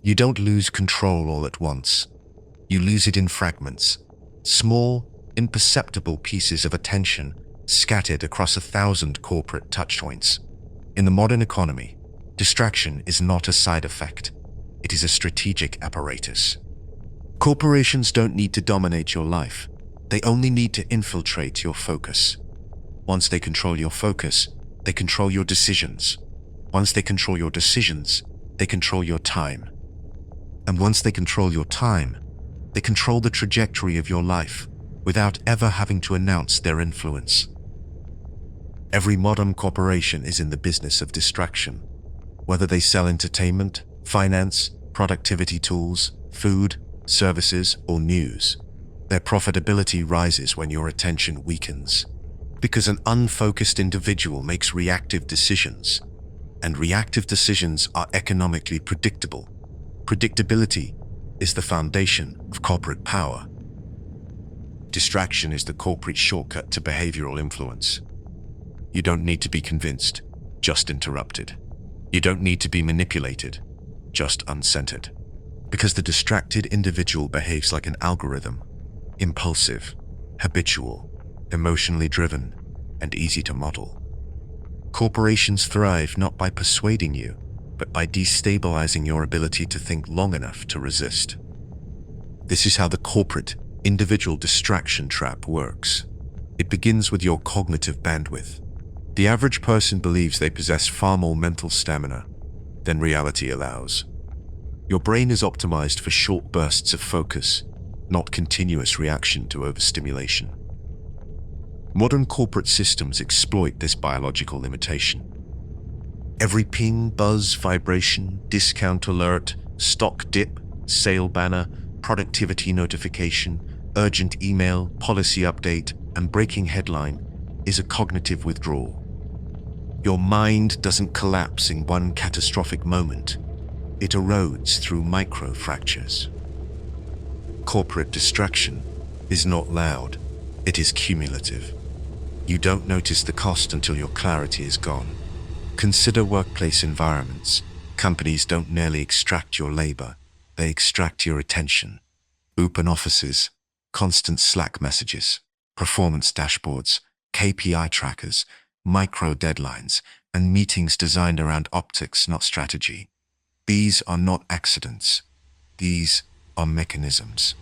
You don't lose control all at once. You lose it in fragments, small, imperceptible pieces of attention scattered across 1,000 corporate touchpoints. In the modern economy, distraction is not a side effect. It is a strategic apparatus. Corporations don't need to dominate your life. They only need to infiltrate your focus. Once they control your focus, they control your decisions. Once they control your decisions, they control your time. And once they control your time, they control the trajectory of your life without ever having to announce their influence. Every modern corporation is in the business of distraction. Whether they sell entertainment, finance, productivity tools, food, services, or news, their profitability rises when your attention weakens. Because an unfocused individual makes reactive decisions, and reactive decisions are economically predictable. Predictability is the foundation of corporate power. Distraction is the corporate shortcut to behavioral influence. You don't need to be convinced, just interrupted. You don't need to be manipulated, just uncentered. Because the distracted individual behaves like an algorithm, impulsive, habitual, emotionally driven, and easy to model. Corporations thrive not by persuading you, but by destabilizing your ability to think long enough to resist. This is how the corporate individual distraction trap works. It begins with your cognitive bandwidth. The average person believes they possess far more mental stamina than reality allows. Your brain is optimized for short bursts of focus, not continuous reaction to overstimulation. Modern corporate systems exploit this biological limitation. Every ping, buzz, vibration, discount alert, stock dip, sale banner, productivity notification, urgent email, policy update, and breaking headline is a cognitive withdrawal. Your mind doesn't collapse in one catastrophic moment. It erodes through micro-fractures. Corporate distraction is not loud, it is cumulative. You don't notice the cost until your clarity is gone. Consider workplace environments. Companies don't merely extract your labor, they extract your attention. Open offices, constant Slack messages, performance dashboards, KPI trackers, micro deadlines, and meetings designed around optics, not strategy. These are not accidents. These are mechanisms.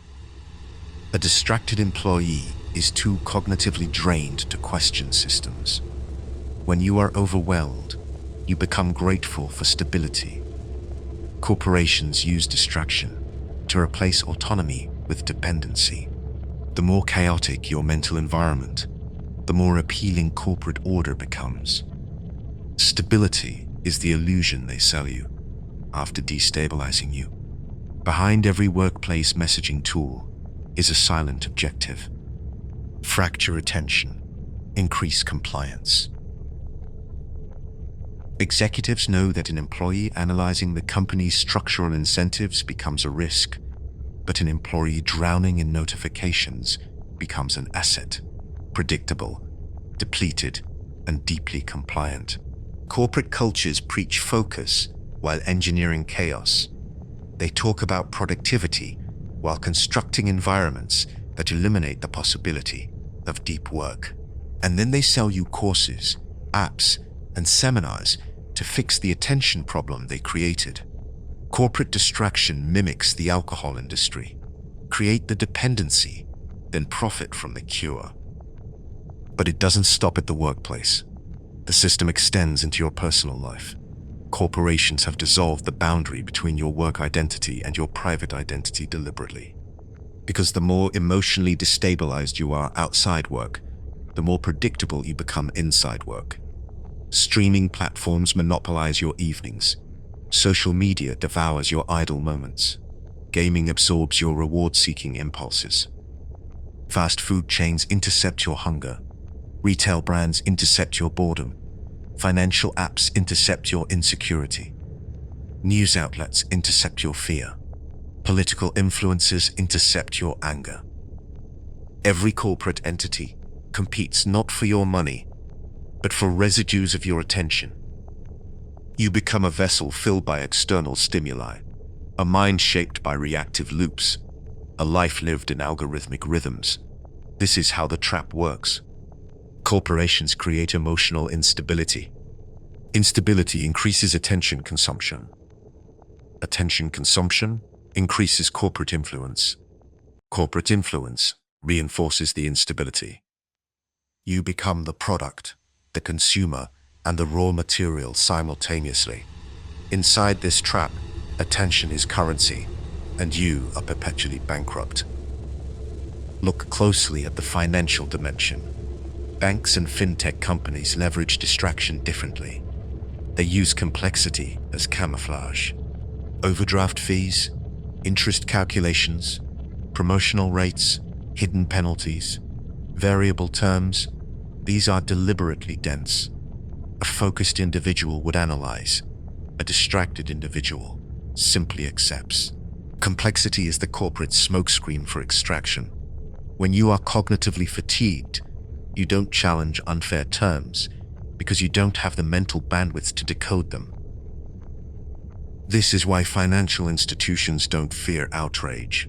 A distracted employee is too cognitively drained to question systems. When you are overwhelmed, you become grateful for stability. Corporations use distraction to replace autonomy with dependency. The more chaotic your mental environment, the more appealing corporate order becomes. Stability is the illusion they sell you after destabilizing you. Behind every workplace messaging tool is a silent objective: fracture attention, increase compliance. Executives know that an employee analyzing the company's structural incentives becomes a risk, but an employee drowning in notifications becomes an asset: predictable, depleted, and deeply compliant. Corporate cultures preach focus while engineering chaos. They talk about productivity while constructing environments that eliminate the possibility of deep work. And then they sell you courses, apps, and seminars to fix the attention problem they created. Corporate distraction mimics the alcohol industry. Create the dependency, then profit from the cure. But it doesn't stop at the workplace. The system extends into your personal life. Corporations have dissolved the boundary between your work identity and your private identity deliberately. Because the more emotionally destabilized you are outside work, the more predictable you become inside work. Streaming platforms monopolize your evenings. Social media devours your idle moments. Gaming absorbs your reward-seeking impulses. Fast food chains intercept your hunger. Retail brands intercept your boredom. Financial apps intercept your insecurity. News outlets intercept your fear. Political influencers intercept your anger. Every corporate entity competes not for your money, but for residues of your attention. You become a vessel filled by external stimuli. a mind shaped by reactive loops, a life lived in algorithmic rhythms. This is how the trap works. Corporations create emotional instability. Instability increases attention consumption. Attention consumption increases corporate influence. Corporate influence reinforces the instability. You become the product, the consumer, and the raw material simultaneously. Inside this trap, attention is currency, and you are perpetually bankrupt. Look closely at the financial dimension. Banks and fintech companies leverage distraction differently. They use complexity as camouflage. Overdraft fees, interest calculations, promotional rates, hidden penalties, variable terms, these are deliberately dense. A focused individual would analyze. A distracted individual simply accepts. Complexity is the corporate smokescreen for extraction. When you are cognitively fatigued, you don't challenge unfair terms because you don't have the mental bandwidth to decode them. This is why financial institutions don't fear outrage.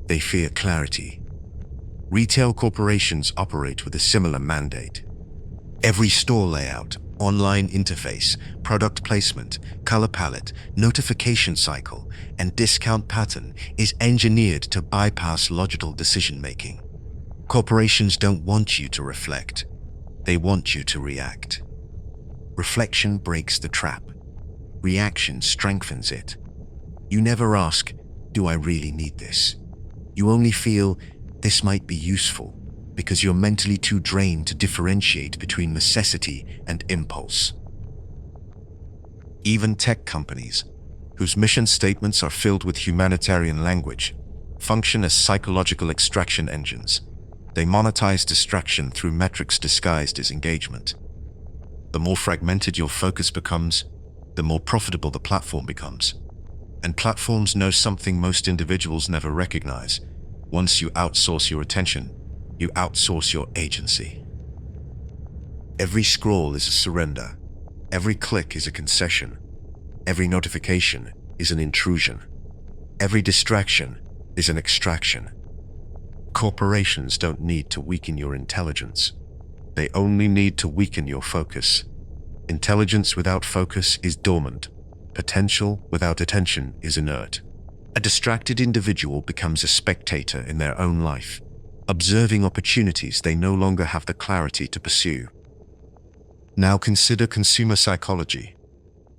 They fear clarity. Retail corporations operate with a similar mandate. Every store layout, online interface, product placement, color palette, notification cycle, and discount pattern is engineered to bypass logical decision-making. Corporations don't want you to reflect. They want you to react. Reflection breaks the trap. Reaction strengthens it. You never ask, do I really need this? You only feel, this might be useful, because you're mentally too drained to differentiate between necessity and impulse. Even tech companies, whose mission statements are filled with humanitarian language, function as psychological extraction engines. They monetize distraction through metrics disguised as engagement. The more fragmented your focus becomes, the more profitable the platform becomes. And platforms know something most individuals never recognize. Once you outsource your attention, you outsource your agency. Every scroll is a surrender. Every click is a concession. Every notification is an intrusion. Every distraction is an extraction. Corporations don't need to weaken your intelligence. They only need to weaken your focus. Intelligence without focus is dormant. Potential without attention is inert. A distracted individual becomes a spectator in their own life, observing opportunities they no longer have the clarity to pursue. Now consider consumer psychology.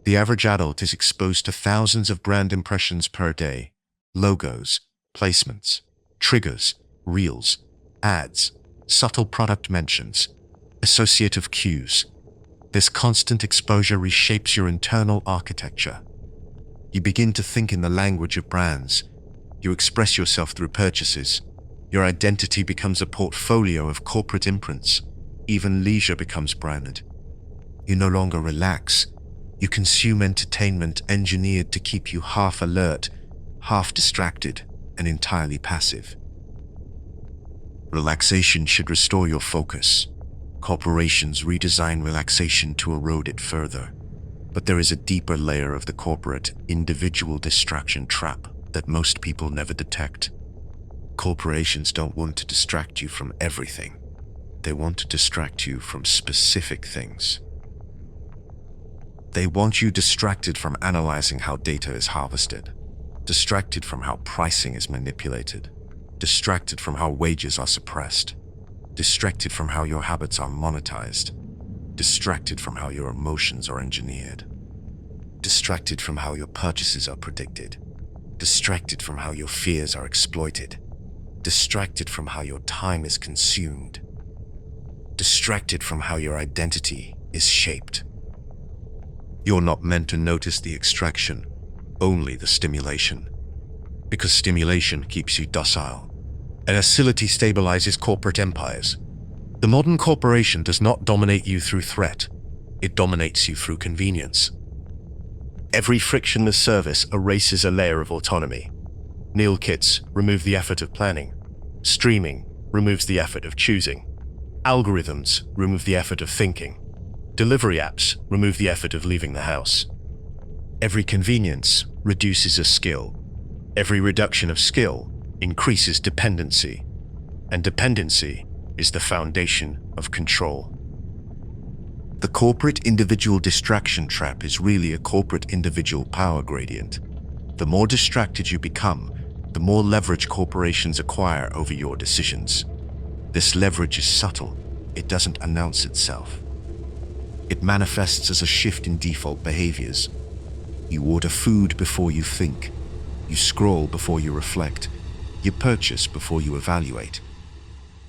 The average adult is exposed to thousands of brand impressions per day. Logos, placements, triggers, reels, ads, subtle product mentions, associative cues. This constant exposure reshapes your internal architecture. You begin to think in the language of brands. You express yourself through purchases. Your identity becomes a portfolio of corporate imprints. Even leisure becomes branded. You no longer relax. You consume entertainment engineered to keep you half alert, half distracted, and entirely passive. Relaxation should restore your focus. Corporations redesign relaxation to erode it further. But there is a deeper layer of the corporate, individual distraction trap that most people never detect. Corporations don't want to distract you from everything. They want to distract you from specific things. They want you distracted from analyzing how data is harvested, distracted from how pricing is manipulated, distracted from how wages are suppressed, distracted from how your habits are monetized, distracted from how your emotions are engineered, distracted from how your purchases are predicted, distracted from how your fears are exploited, distracted from how your time is consumed, distracted from how your identity is shaped. You're not meant to notice the extraction, only the stimulation. Because stimulation keeps you docile. And docility stabilizes corporate empires. The modern corporation does not dominate you through threat. It dominates you through convenience. Every frictionless service erases a layer of autonomy. Meal kits remove the effort of planning. Streaming removes the effort of choosing. Algorithms remove the effort of thinking. Delivery apps remove the effort of leaving the house. Every convenience reduces a skill. Every reduction of skill increases dependency, and dependency is the foundation of control. The corporate individual distraction trap is really a corporate individual power gradient. The more distracted you become, the more leverage corporations acquire over your decisions. This leverage is subtle. It doesn't announce itself. It manifests as a shift in default behaviors. You order food before you think. You scroll before you reflect. You purchase before you evaluate.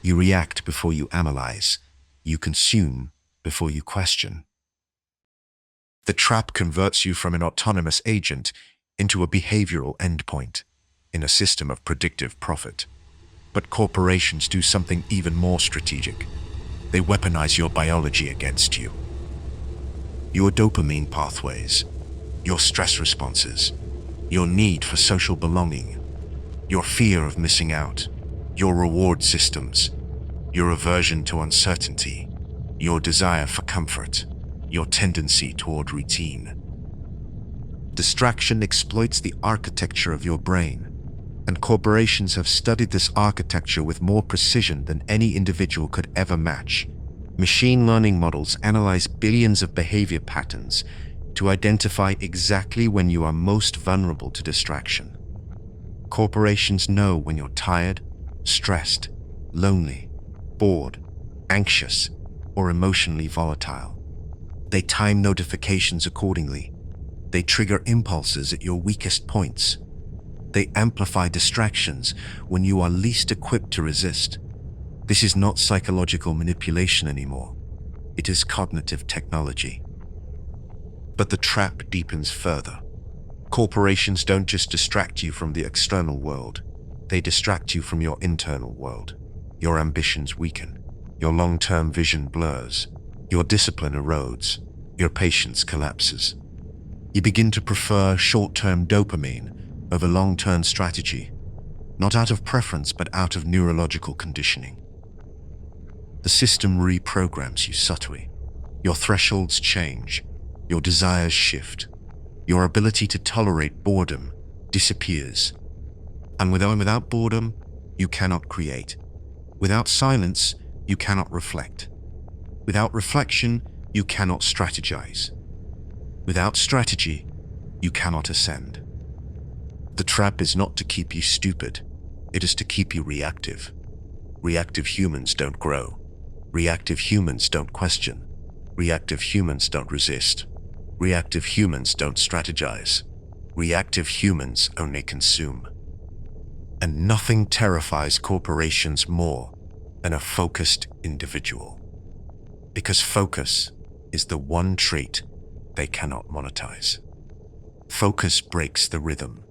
You react before you analyze. You consume before you question. The trap converts you from an autonomous agent into a behavioral endpoint in a system of predictive profit. But corporations do something even more strategic. They weaponize your biology against you. Your dopamine pathways, your stress responses, your need for social belonging, your fear of missing out, your reward systems, your aversion to uncertainty, your desire for comfort, your tendency toward routine. Distraction exploits the architecture of your brain, and corporations have studied this architecture with more precision than any individual could ever match. Machine learning models analyze billions of behavior patterns to identify exactly when you are most vulnerable to distraction. Corporations know when you're tired, stressed, lonely, bored, anxious, or emotionally volatile. They time notifications accordingly. They trigger impulses at your weakest points. They amplify distractions when you are least equipped to resist. This is not psychological manipulation anymore. It is cognitive technology. But the trap deepens further. Corporations don't just distract you from the external world. They distract you from your internal world. Your ambitions weaken. Your long-term vision blurs. Your discipline erodes. Your patience collapses. You begin to prefer short-term dopamine over long-term strategy, not out of preference but out of neurological conditioning. The system reprograms you subtly. Your thresholds change. Your desires shift. Your ability to tolerate boredom disappears. And without boredom, you cannot create. Without silence, you cannot reflect. Without reflection, you cannot strategize. Without strategy, you cannot ascend. The trap is not to keep you stupid. It is to keep you reactive. Reactive humans don't grow. Reactive humans don't question. Reactive humans don't resist. Reactive humans don't strategize. Reactive humans only consume. And nothing terrifies corporations more than a focused individual. Because focus is the one trait they cannot monetize. Focus breaks the rhythm.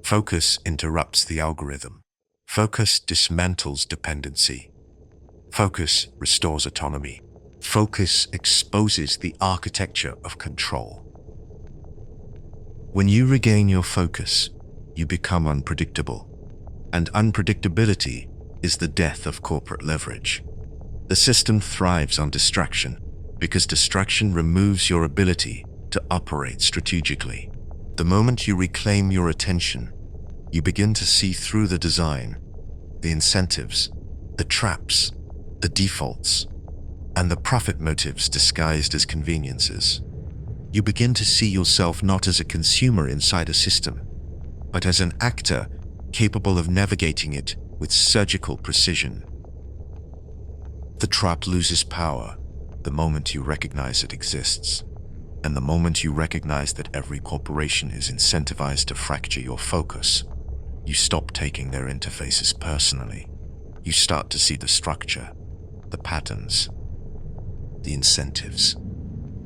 Focus interrupts the algorithm. Focus dismantles dependency. Focus restores autonomy. Focus exposes the architecture of control. When you regain your focus, you become unpredictable. And unpredictability is the death of corporate leverage. The system thrives on distraction because distraction removes your ability to operate strategically. The moment you reclaim your attention, you begin to see through the design, the incentives, the traps, the defaults, and the profit motives disguised as conveniences. You begin to see yourself not as a consumer inside a system, but as an actor capable of navigating it with surgical precision. The trap loses power the moment you recognize it exists, and the moment you recognize that every corporation is incentivized to fracture your focus. You stop taking their interfaces personally. You start to see the structure, the patterns, the incentives.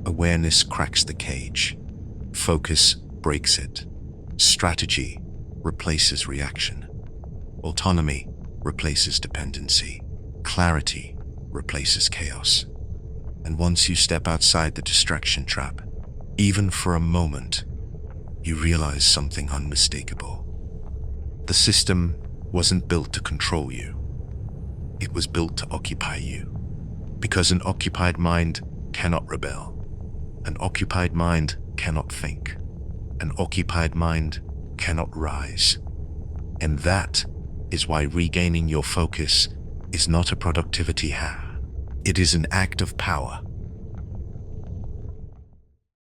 Awareness cracks the cage. Focus breaks it. Strategy replaces reaction. Autonomy replaces dependency. Clarity replaces chaos. And once you step outside the distraction trap, even for a moment, you realize something unmistakable. The system wasn't built to control you. It was built to occupy you. Because an occupied mind cannot rebel. An occupied mind cannot think. An occupied mind cannot rise. And that is why regaining your focus is not a productivity hack. It is an act of power.